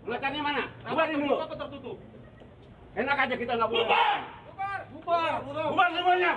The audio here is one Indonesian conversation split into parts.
Lekannya mana? Bubarin dulu. Enak aja kita nggak boleh. Bubar semuanya.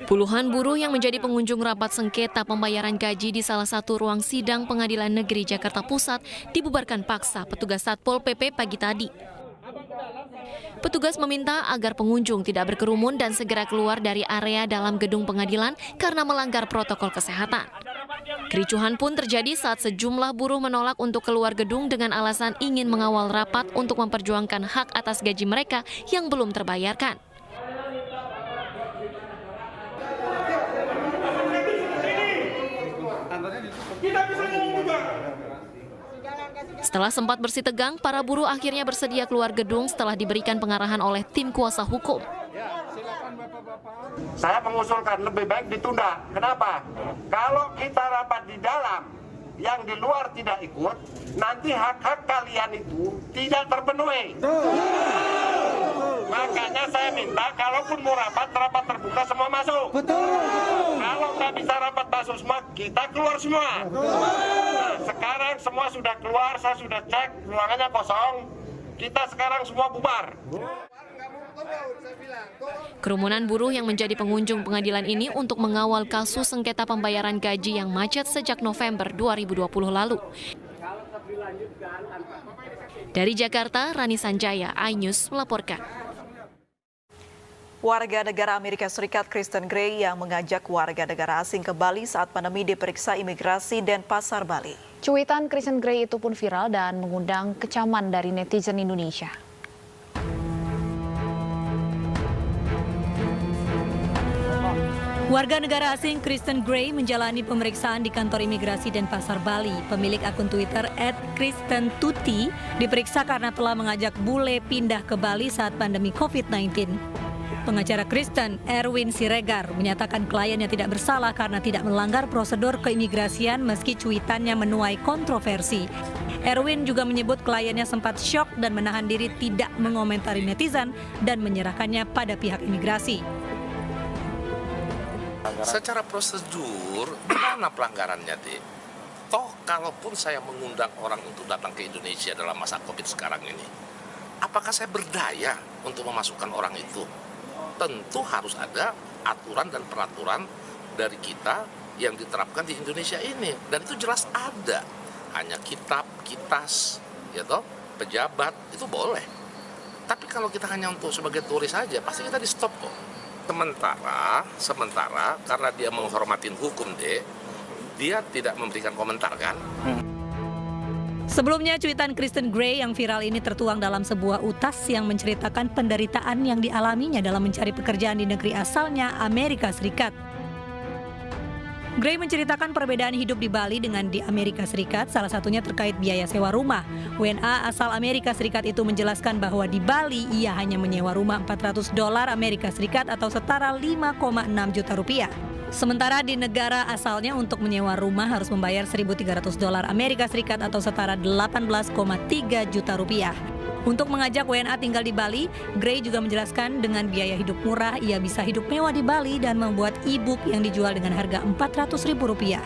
Puluhan buruh yang menjadi pengunjung rapat sengketa pembayaran gaji di salah satu ruang sidang Pengadilan Negeri Jakarta Pusat dibubarkan paksa petugas Satpol PP pagi tadi. Petugas meminta agar pengunjung tidak berkerumun dan segera keluar dari area dalam gedung pengadilan karena melanggar protokol kesehatan. Kericuhan pun terjadi saat sejumlah buruh menolak untuk keluar gedung dengan alasan ingin mengawal rapat untuk memperjuangkan hak atas gaji mereka yang belum terbayarkan. Setelah sempat bersih tegang, para buruh akhirnya bersedia keluar gedung setelah diberikan pengarahan oleh tim kuasa hukum. Saya mengusulkan lebih baik ditunda. Kenapa? Kalau kita rapat di dalam, yang di luar tidak ikut, nanti hak-hak kalian itu tidak terpenuhi. Makanya saya minta, kalaupun mau rapat terbuka semua masuk. Kalau nggak bisa rapat masuk semua, kita keluar semua. Nah, sekarang semua sudah keluar, saya sudah cek, ruangannya kosong. Kita sekarang semua bubar. Kerumunan buruh yang menjadi pengunjung pengadilan ini untuk mengawal kasus sengketa pembayaran gaji yang macet sejak November 2020 lalu. Dari Jakarta, Rani Sanjaya, iNews melaporkan. Warga negara Amerika Serikat Kristen Gray yang mengajak warga negara asing ke Bali saat pandemi diperiksa imigrasi Denpasar, Bali. Cuitan Kristen Gray itu pun viral dan mengundang kecaman dari netizen Indonesia. Warga negara asing Kristen Gray menjalani pemeriksaan di kantor imigrasi Denpasar, Bali. Pemilik akun Twitter @KristenTuti diperiksa karena telah mengajak bule pindah ke Bali saat pandemi COVID-19. Pengacara Kristen, Erwin Siregar, menyatakan kliennya tidak bersalah karena tidak melanggar prosedur keimigrasian meski cuitannya menuai kontroversi. Erwin juga menyebut kliennya sempat syok dan menahan diri tidak mengomentari netizen dan menyerahkannya pada pihak imigrasi. Secara prosedur, di mana pelanggarannya, Dek? Toh, kalaupun saya mengundang orang untuk datang ke Indonesia dalam masa COVID sekarang ini, apakah saya berdaya untuk memasukkan orang itu? Tentu harus ada aturan dan peraturan dari kita yang diterapkan di Indonesia ini. Dan itu jelas ada. Hanya kitab, kitas, ya toh, pejabat, itu boleh. Tapi kalau kita hanya untuk sebagai turis saja, pasti kita di stop kok. Sementara karena dia menghormatin hukum, dia tidak memberikan komentar kan. Sebelumnya, cuitan Kristen Gray yang viral ini tertuang dalam sebuah utas yang menceritakan penderitaan yang dialaminya dalam mencari pekerjaan di negeri asalnya, Amerika Serikat. Gray menceritakan perbedaan hidup di Bali dengan di Amerika Serikat, salah satunya terkait biaya sewa rumah. WNA asal Amerika Serikat itu menjelaskan bahwa di Bali ia hanya menyewa rumah $400 Amerika Serikat atau setara 5,6 juta rupiah. Sementara di negara asalnya untuk menyewa rumah harus membayar $1.300 Amerika Serikat atau setara 18,3 juta rupiah. Untuk mengajak WNA tinggal di Bali, Gray juga menjelaskan dengan biaya hidup murah ia bisa hidup mewah di Bali dan membuat e-book yang dijual dengan harga Rp400.000.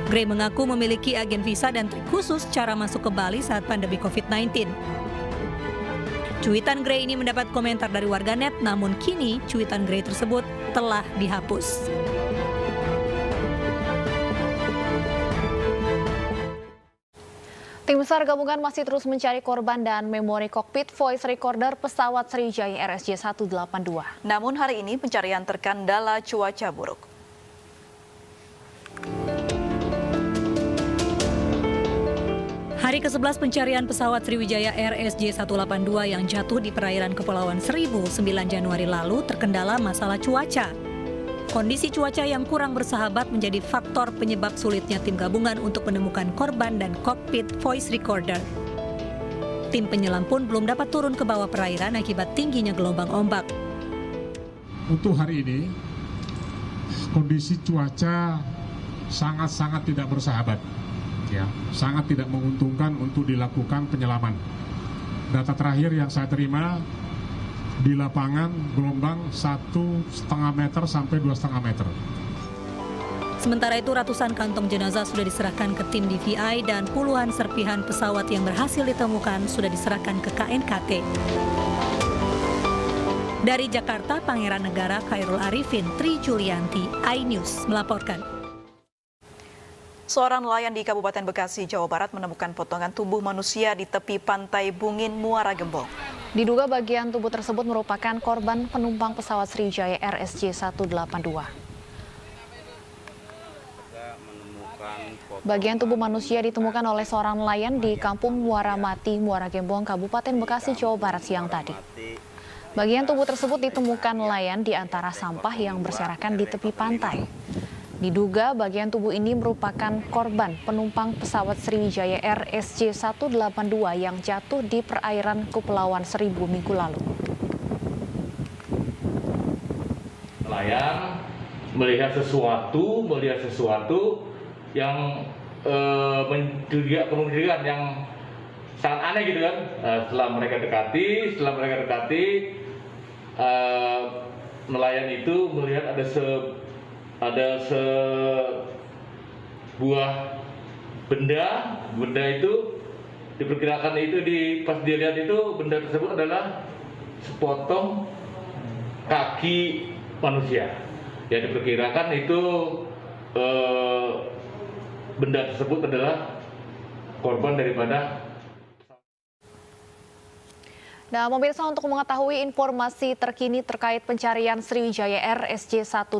Gray mengaku memiliki agen visa dan trik khusus cara masuk ke Bali saat pandemi COVID-19. Cuitan Gray ini mendapat komentar dari warganet, namun kini cuitan Gray tersebut telah dihapus. Tim SAR gabungan masih terus mencari korban dan memori kokpit voice recorder pesawat Sriwijaya RSJ 182. Namun hari ini pencarian terkendala cuaca buruk. Hari ke-11 pencarian pesawat Sriwijaya RSJ 182 yang jatuh di perairan Kepulauan Seribu 9 Januari lalu terkendala masalah cuaca. Kondisi cuaca yang kurang bersahabat menjadi faktor penyebab sulitnya tim gabungan untuk menemukan korban dan kokpit voice recorder. Tim penyelam pun belum dapat turun ke bawah perairan akibat tingginya gelombang ombak. Untuk hari ini, kondisi cuaca sangat-sangat tidak bersahabat. Ya, sangat tidak menguntungkan untuk dilakukan penyelaman. Data terakhir yang saya terima, di lapangan gelombang 1,5 meter sampai 2,5 meter. Sementara itu ratusan kantong jenazah sudah diserahkan ke tim DVI dan puluhan serpihan pesawat yang berhasil ditemukan sudah diserahkan ke KNKT. Dari Jakarta, Pangeran Negara Khairul Arifin, Tri Julianti, iNews melaporkan. Seorang nelayan di Kabupaten Bekasi, Jawa Barat menemukan potongan tubuh manusia di tepi pantai Bungin, Muara Gembong. Diduga bagian tubuh tersebut merupakan korban penumpang pesawat Sriwijaya RSJ 182. Bagian tubuh manusia ditemukan oleh seorang nelayan di Kampung Muara Mati, Muara Gembong, Kabupaten Bekasi, Jawa Barat siang tadi. Bagian tubuh tersebut ditemukan nelayan di antara sampah yang berserakan di tepi pantai. Diduga bagian tubuh ini merupakan korban penumpang pesawat Sriwijaya RSJ 182 yang jatuh di perairan Kepulauan Seribu minggu lalu. Nelayan melihat sesuatu yang kemungkinan yang sangat aneh gitu kan. Setelah mereka dekati, nelayan itu melihat ada sebuah benda itu diperkirakan itu pas dia lihat itu benda tersebut adalah sepotong kaki manusia. Ya diperkirakan itu benda tersebut adalah korban daripada. Nah, pemirsa, untuk mengetahui informasi terkini terkait pencarian Sriwijaya RSJ 182,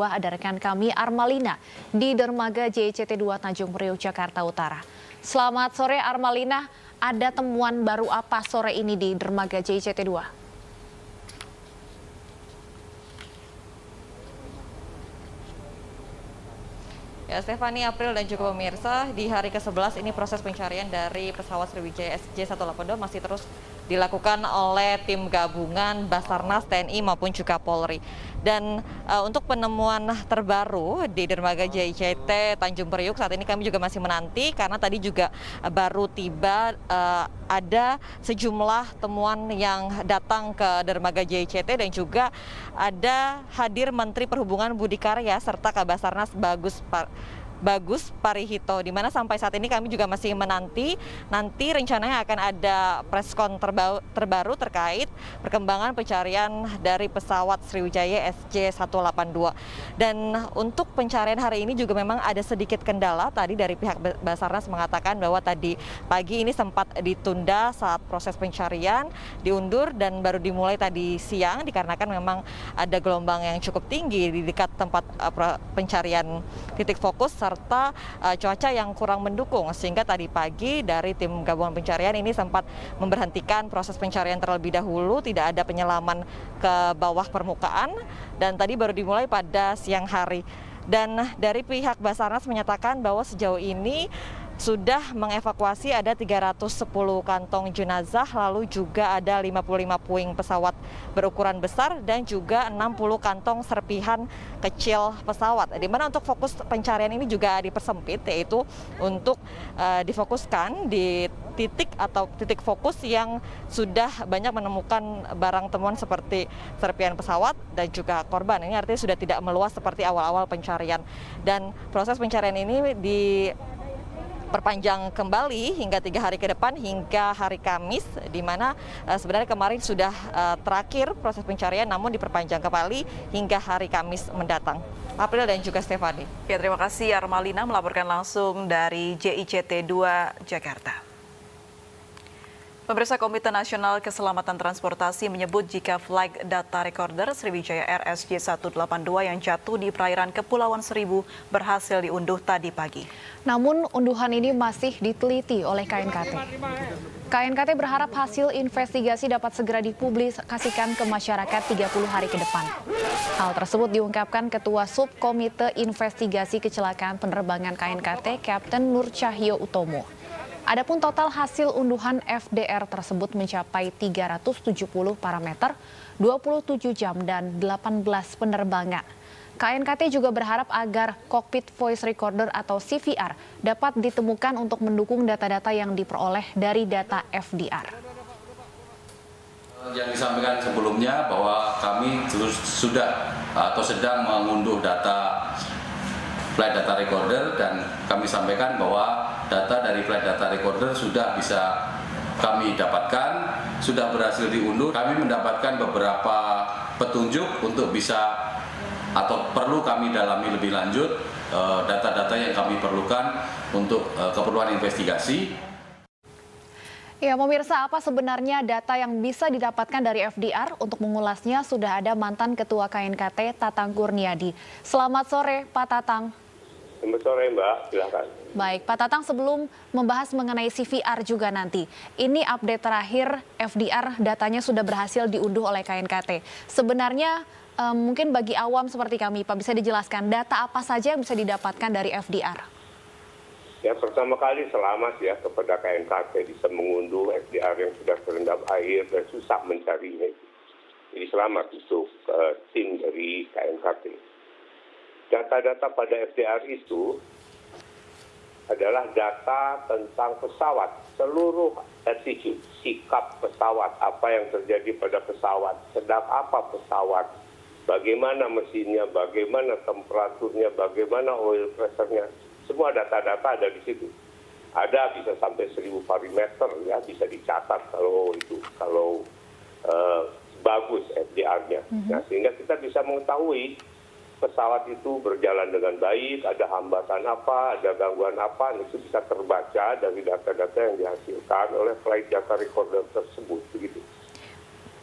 ada rekan kami Armalina di Dermaga JICT 2 Tanjung Priok, Jakarta Utara. Selamat sore Armalina, ada temuan baru apa sore ini di Dermaga JICT 2? Ya, Stefani, April dan juga pemirsa, di hari ke-11 ini proses pencarian dari pesawat Sriwijaya SJ182 masih terus dilakukan oleh tim gabungan Basarnas, TNI maupun juga Polri. Dan untuk penemuan terbaru di Dermaga JICT Tanjung Priok saat ini kami juga masih menanti karena tadi juga baru tiba ada sejumlah temuan yang datang ke Dermaga JICT dan juga ada hadir Menteri Perhubungan Budi Karya serta Kabasarnas Bagus Parihito, di mana sampai saat ini kami juga masih menanti nanti rencananya akan ada preskon terbaru terkait perkembangan pencarian dari pesawat Sriwijaya SJ182. Dan untuk pencarian hari ini juga memang ada sedikit kendala. Tadi dari pihak Basarnas mengatakan bahwa tadi pagi ini sempat ditunda saat proses pencarian, diundur dan baru dimulai tadi siang dikarenakan memang ada gelombang yang cukup tinggi di dekat tempat pencarian titik fokus serta cuaca yang kurang mendukung, sehingga tadi pagi dari tim gabungan pencarian ini sempat memberhentikan proses pencarian terlebih dahulu, tidak ada penyelaman ke bawah permukaan dan tadi baru dimulai pada siang hari. Dan dari pihak Basarnas menyatakan bahwa sejauh ini sudah mengevakuasi ada 310 kantong jenazah, lalu juga ada 55 puing pesawat berukuran besar dan juga 60 kantong serpihan kecil pesawat. Di mana untuk fokus pencarian ini juga dipersempit, yaitu untuk difokuskan di titik fokus yang sudah banyak menemukan barang temuan seperti serpihan pesawat dan juga korban. Ini artinya sudah tidak meluas seperti awal-awal pencarian. Dan proses pencarian ini diperpanjang kembali hingga 3 hari ke depan hingga hari Kamis, di mana sebenarnya kemarin sudah terakhir proses pencarian namun diperpanjang kembali hingga hari Kamis mendatang. April dan juga Stefani. Ya, terima kasih Armalina melaporkan langsung dari JICT 2 Jakarta. Pemirsa, Komite Nasional Keselamatan Transportasi menyebut jika flight data recorder Sriwijaya RSJ 182 yang jatuh di perairan Kepulauan Seribu berhasil diunduh tadi pagi. Namun unduhan ini masih diteliti oleh KNKT. KNKT berharap hasil investigasi dapat segera dipublikasikan ke masyarakat 30 hari ke depan. Hal tersebut diungkapkan Ketua Subkomite Investigasi Kecelakaan Penerbangan KNKT, Kapten Nur Cahyo Utomo. Adapun total hasil unduhan FDR tersebut mencapai 370 parameter, 27 jam dan 18 penerbangan. KNKT juga berharap agar cockpit voice recorder atau CVR dapat ditemukan untuk mendukung data-data yang diperoleh dari data FDR. Yang disampaikan sebelumnya bahwa kami sudah atau sedang mengunduh data flight data recorder, dan kami sampaikan bahwa data dari flight data recorder sudah bisa kami dapatkan, sudah berhasil diunduh. Kami mendapatkan beberapa petunjuk untuk bisa atau perlu kami dalami lebih lanjut data-data yang kami perlukan untuk keperluan investigasi. Ya, pemirsa, apa sebenarnya data yang bisa didapatkan dari FDR? Untuk mengulasnya sudah ada mantan Ketua KNKT Tatang Kurniadi. Selamat sore, Pak Tatang. Selamat sore, Mbak. Silakan. Baik, Pak Tatang, sebelum membahas mengenai CVR juga nanti, ini update terakhir FDR datanya sudah berhasil diunduh oleh KNKT. Sebenarnya mungkin bagi awam seperti kami, Pak, bisa dijelaskan data apa saja yang bisa didapatkan dari FDR? Ya, pertama kali selamat ya kepada KNKT bisa mengunduh FDR yang sudah terendam air dan susah mencarinya. Jadi selamat untuk tim dari KNKT. Data-data pada FDR itu adalah data tentang pesawat, seluruh attitude, sikap pesawat, apa yang terjadi pada pesawat, sedang apa pesawat, bagaimana mesinnya, bagaimana temperaturnya, bagaimana oil pressure-nya. Semua data-data ada di situ. Ada bisa sampai 1000 parameter ya, bisa dicatat kalau bagus FDR-nya. Nah, sehingga kita bisa mengetahui pesawat itu berjalan dengan baik, ada hambatan apa, ada gangguan apa, itu bisa terbaca dari data-data yang dihasilkan oleh flight data recorder tersebut, begitu.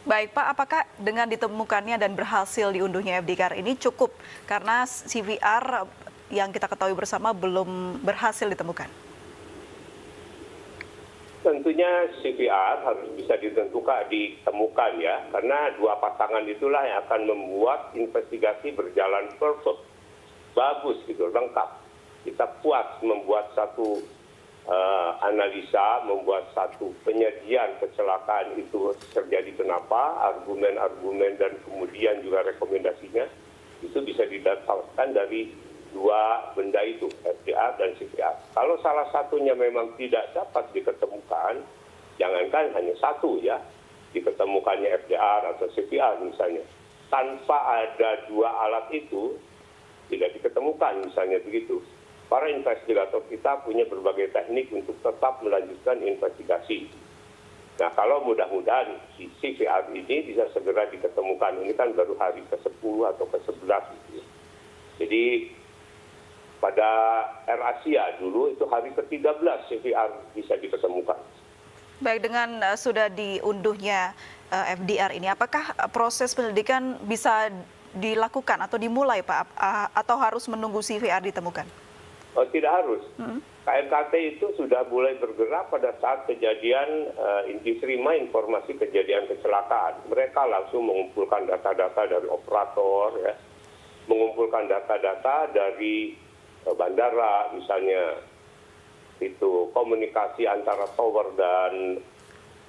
Baik Pak, apakah dengan ditemukannya dan berhasil diunduhnya FDR ini cukup? Karena CVR yang kita ketahui bersama belum berhasil ditemukan. Tentunya CVR harus bisa ditemukan ya, karena dua pasangan itulah yang akan membuat investigasi berjalan perfect, bagus gitu, lengkap. Kita puas membuat satu analisa, membuat satu penyajian kecelakaan itu terjadi kenapa, argumen-argumen dan kemudian juga rekomendasinya, itu bisa didapatkan dari dua benda itu, FDR dan CVR. Kalau salah satunya memang tidak dapat diketemukan, jangankan hanya satu ya, diketemukannya FDR atau CVR misalnya, tanpa ada dua alat itu, tidak diketemukan misalnya begitu. Para investigator kita punya berbagai teknik untuk tetap melanjutkan investigasi. Nah, kalau mudah-mudahan si CVR ini bisa segera diketemukan, ini kan baru hari ke-10 atau ke-11 gitu. Jadi pada Air Asia dulu itu hari ke-13 CVR bisa diketemukan. Baik, dengan sudah diunduhnya FDR ini, apakah proses penyelidikan bisa dilakukan atau dimulai Pak? Atau harus menunggu CVR ditemukan? Oh, tidak harus. KNKT itu sudah mulai bergerak pada saat kejadian diterima informasi kejadian kecelakaan. Mereka langsung mengumpulkan data-data dari operator, ya, mengumpulkan data-data dari bandara, misalnya itu komunikasi antara tower dan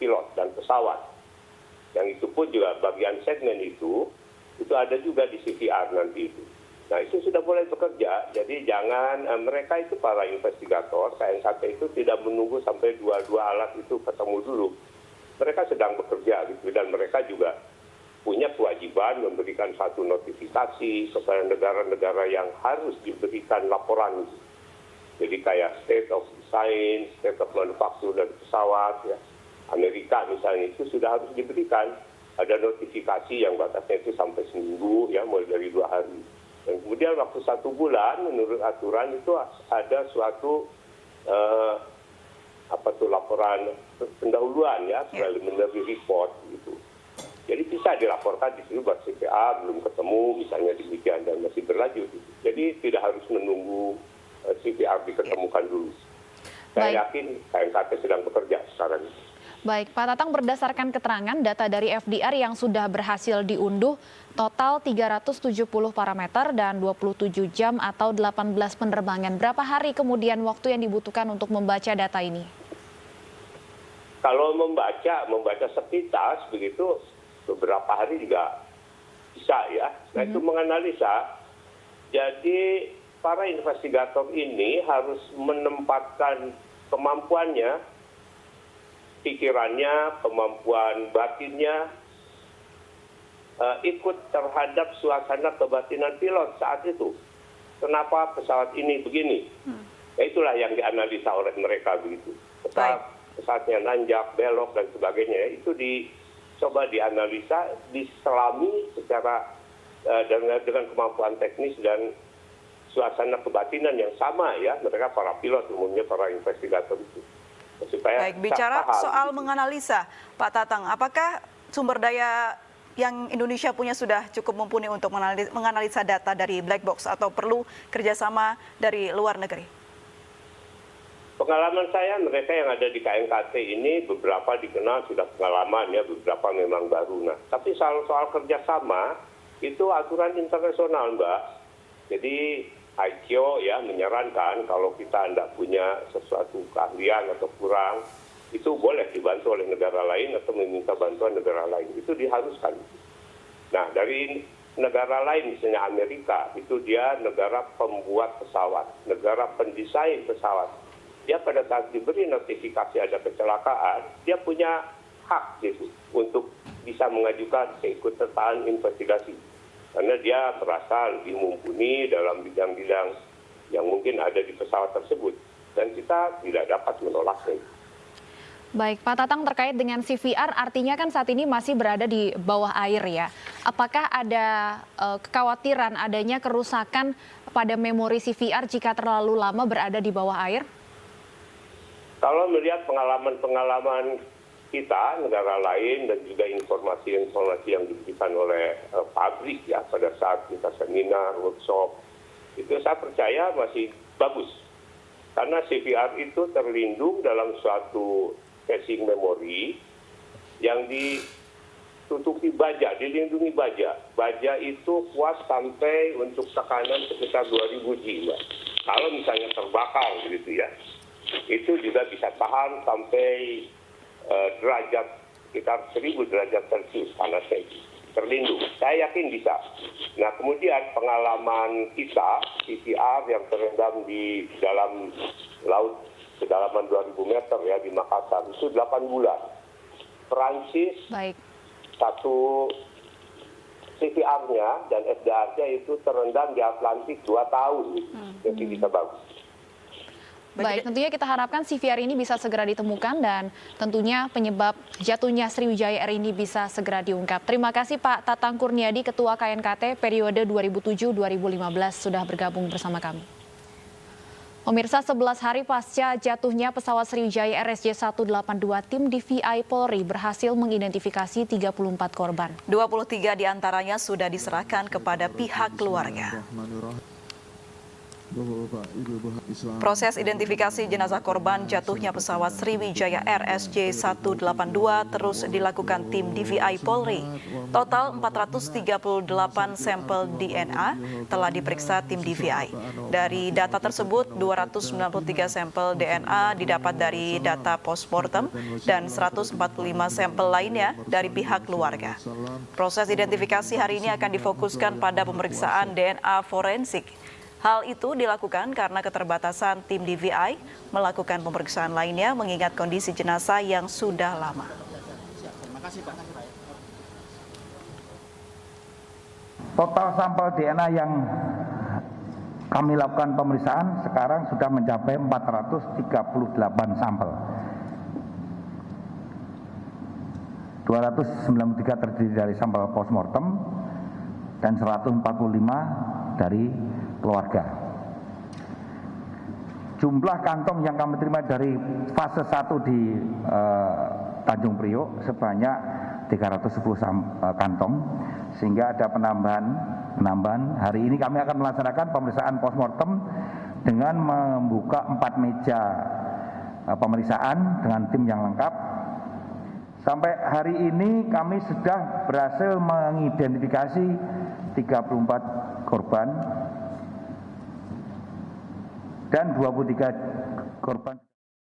pilot dan pesawat. Yang itu pun juga bagian segmen itu ada juga di CVR nanti itu. Nah, itu sudah mulai bekerja, jadi jangan mereka itu para investigator, KNKT itu tidak menunggu sampai dua-dua alat itu ketemu dulu. Mereka sedang bekerja gitu, dan mereka juga punya kewajiban memberikan satu notifikasi kepada negara-negara yang harus diberikan laporan. Jadi kayak state of design, state of manufacture dari pesawat, ya. Amerika misalnya itu sudah harus diberikan. Ada notifikasi yang batasnya itu sampai seminggu, ya, mulai dari 2 hari. Dan kemudian waktu 1 bulan menurut aturan itu ada suatu laporan pendahuluan ya, preliminary report gitu. Jadi bisa dilaporkan di sini buat CPA belum ketemu misalnya demikian dan masih berlanjut. Jadi tidak harus menunggu CPR diketemukan dulu. Saya yakin KNKT sedang bekerja sekarang. Baik, Pak Tatang, berdasarkan keterangan data dari FDR yang sudah berhasil diunduh, total 370 parameter dan 27 jam atau 18 penerbangan. Berapa hari kemudian waktu yang dibutuhkan untuk membaca data ini? Kalau membaca sepintas begitu, beberapa hari juga bisa ya. Nah, itu menganalisa. Jadi para investigator ini harus menempatkan kemampuannya, pikirannya, kemampuan batinnya ikut terhadap suasana kebatinan pilot saat itu. Kenapa pesawat ini begini? Ya itulah yang dianalisa oleh mereka begitu. Pesawatnya nanjak, belok dan sebagainya itu dicoba dianalisa, diselami secara dengan kemampuan teknis dan suasana kebatinan yang sama ya, mereka para pilot umumnya para investigator itu. Supaya baik, bicara soal menganalisa, Pak Tatang, apakah sumber daya yang Indonesia punya sudah cukup mumpuni untuk menganalisa data dari black box atau perlu kerjasama dari luar negeri? Pengalaman saya, mereka yang ada di KNKT ini beberapa dikenal sudah pengalaman ya, beberapa memang baru. Nah, tapi soal kerjasama itu aturan internasional, Mbak. Jadi ICAO ya menyarankan kalau kita tidak punya sesuatu keahlian atau kurang, itu boleh dibantu oleh negara lain atau meminta bantuan negara lain. Itu diharuskan. Nah, dari negara lain, misalnya Amerika, itu dia negara pembuat pesawat, negara pendesain pesawat. Dia pada saat diberi notifikasi ada kecelakaan, dia punya hak gitu untuk bisa mengajukan keikutsertaan investigasi. Karena dia merasa lebih mumpuni dalam bidang-bidang yang mungkin ada di pesawat tersebut. Dan kita tidak dapat menolaknya. Baik, Pak Tatang, terkait dengan CVR, artinya kan saat ini masih berada di bawah air ya. Apakah ada kekhawatiran adanya kerusakan pada memori CVR jika terlalu lama berada di bawah air? Kalau melihat pengalaman-pengalaman kita, negara lain, dan juga informasi-informasi yang diberikan oleh pabrik ya pada saat kita seminar, workshop, itu saya percaya masih bagus. Karena CVR itu terlindung dalam suatu casing memori yang ditutupi baja, dilindungi baja. Baja itu kuat sampai untuk tekanan sekitar 2000 G. Kalau misalnya terbakar gitu ya, itu juga bisa tahan sampai derajat sekitar 1000 derajat Celcius panasnya, terlindung. Saya yakin bisa. Nah, kemudian pengalaman kita CVR yang terendam di dalam laut kedalaman 2000 meter ya di Makassar itu 8 bulan. Perancis satu CVR-nya dan SDR-nya itu terendam di Atlantik 2 tahun. Jadi bisa bagus. Baik, tentunya kita harapkan CVR ini bisa segera ditemukan dan tentunya penyebab jatuhnya Sriwijaya Air ini bisa segera diungkap. Terima kasih Pak Tatang Kurniadi, Ketua KNKT periode 2007-2015 sudah bergabung bersama kami. Pemirsa, 11 hari pasca jatuhnya pesawat Sriwijaya RSJ 182, tim DVI Polri berhasil mengidentifikasi 34 korban. 23 diantaranya sudah diserahkan kepada pihak keluarga. Proses identifikasi jenazah korban jatuhnya pesawat Sriwijaya RSJ 182 terus dilakukan tim DVI Polri. Total 438 sampel DNA telah diperiksa tim DVI. Dari data tersebut, 293 sampel DNA didapat dari data postmortem dan 145 sampel lainnya dari pihak keluarga. Proses identifikasi hari ini akan difokuskan pada pemeriksaan DNA forensik. Hal itu dilakukan karena keterbatasan tim DVI melakukan pemeriksaan lainnya mengingat kondisi jenazah yang sudah lama. Total sampel DNA yang kami lakukan pemeriksaan sekarang sudah mencapai 438 sampel. 293 terdiri dari sampel postmortem dan 145 dari keluarga. Jumlah kantong yang kami terima dari fase 1 di Tanjung Priok sebanyak 310 kantong, sehingga ada penambahan. Hari ini kami akan melaksanakan pemeriksaan postmortem dengan membuka 4 meja pemeriksaan dengan tim yang lengkap. Sampai hari ini kami sudah berhasil mengidentifikasi 34 korban dan 23 korban.